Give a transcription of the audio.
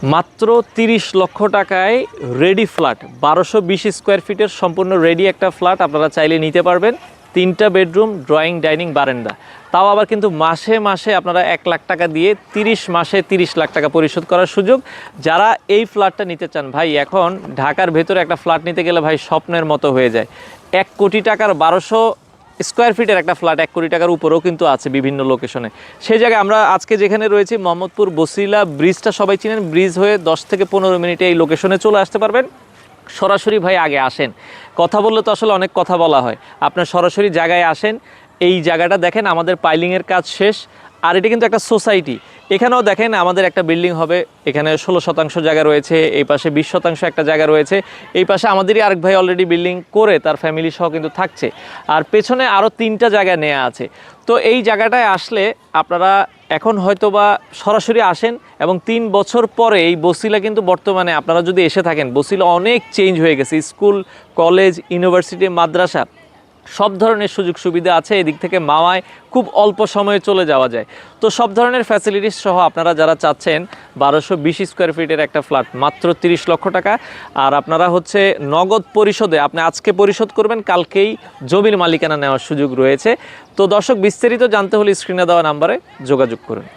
মাত্র 30 লক্ষ টাকায় রেডি ফ্ল্যাট 1220 স্কোয়ার ফিটের সম্পূর্ণ রেডি একটা ফ্ল্যাট আপনারা চাইলে নিতে পারবেন। 3টা বেডরুম, ড্রয়িং, ডাইনিং, বারান্দা। তাও আবার কিন্তু মাসে মাসে আপনারা 1 লাখ টাকা দিয়ে 30 মাসে 30 লাখ টাকা পরিশোধ করার সুযোগ। যারা এই ফ্ল্যাটটা নিতে চান ভাই, এখন ঢাকার ভেতরে একটা ফ্ল্যাট নিতে গেলে ভাই স্বপ্নের মতো হয়ে যায়। 1 কোটি টাকার 1200 স্কোয়ার ফিটের একটা ফ্ল্যাট 1 কোটি টাকার উপরেও কিন্তু আছে বিভিন্ন লোকেশনে। সেই জায়গায় আমরা আজকে যেখানে রয়েছি মোহাম্মদপুর বসিলা ব্রিজটা সবাই চিনেন, ব্রিজ হয়ে 10 থেকে 15 মিনিটে এই লোকেশনে চলে আসতে পারবেন। সরাসরি ভাই আগে আসেন, কথা বললে তো আসলে অনেক কথা বলা হয়, আপনার সরাসরি জায়গায় আসেন। এই জায়গাটা দেখেন, আমাদের পাইলিংয়ের কাজ শেষ। আর এটা কিন্তু একটা সোসাইটি, এখানেও দেখেন আমাদের একটা বিল্ডিং হবে, এখানে 16% জায়গা রয়েছে, এই পাশে 20% একটা জায়গা রয়েছে, এই পাশে আমাদেরই আরেক ভাই অলরেডি বিল্ডিং করে তার ফ্যামিলি সহ কিন্তু থাকছে, আর পেছনে আরও 3টা জায়গা নেওয়া আছে। তো এই জায়গাটায় আসলে আপনারা এখন হয়তো বা সরাসরি আসেন, এবং 3 বছর পরে এই বসিলা কিন্তু বর্তমানে আপনারা যদি এসে থাকেন, বসিলা অনেক চেঞ্জ হয়ে গেছে। স্কুল, কলেজ, ইউনিভার্সিটি, মাদ্রাসা সব ধরনের সুযোগ সুবিধা আছে। এদিক থেকে মাওয়ায় খুব অল্প সময়ে চলে যাওয়া যায়। তো সব ধরনের ফ্যাসিলিটিস সহ আপনারা যারা চাচ্ছেন 1220 স্কোয়ার ফিটের একটা ফ্ল্যাট মাত্র 30 লক্ষ টাকা, আর আপনারা হচ্ছে নগদ পরিশোধে, আপনি আজকে পরিশোধ করবেন, কালকেই জমির মালিকানা নেওয়ার সুযোগ রয়েছে। তো দর্শক, বিস্তারিত জানতে হলে স্ক্রিনে দেওয়া নাম্বারে যোগাযোগ করুন।